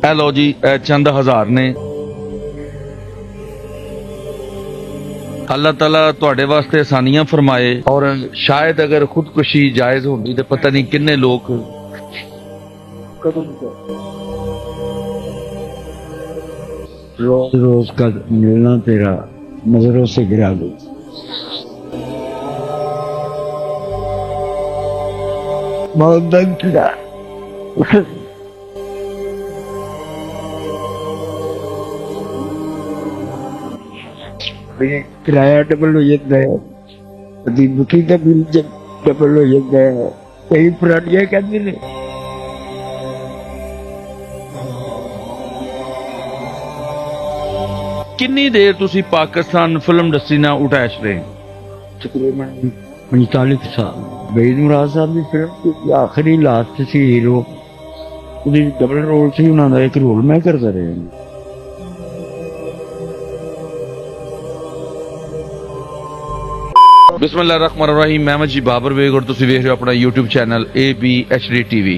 ਇਹ ਲਓ ਜੀ, ਇਹ ਚੰਦ ਹਜ਼ਾਰ ਨੇ। अल्लाह ताला तुहाडे वास्ते आसानियां फरमाए। और शायद अगर खुदकुशी जायज होंदी तो पता नहीं किन्ने लोग रोज रोज का मिलना तेरा नजरों से गिरा दो। बहुत दर्द किया। किराया डबल हो जाता है, बुकी का बिल डबल हो जाता है। कई पुरानियां कहते हैं किन्नी देर तुसी पाकिस्तान फिल्म इंडस्ट्री नाल अटैच रहे? तकरीबन 45 साल। वहीद मुराद साहब की फिल्म की आखिरी लास्ट सी हीरो, ਉਹਦੀ डबल रोल सी, ਉਹਨਾਂ ਦਾ ਇੱਕ रोल मैं करता रहा। बिस्मिल्लाहिर्रहमानिर्रहीम। मैं जी बाबर बेग और तुसी देख रहे हो अपना YouTube चैनल ABHD TV।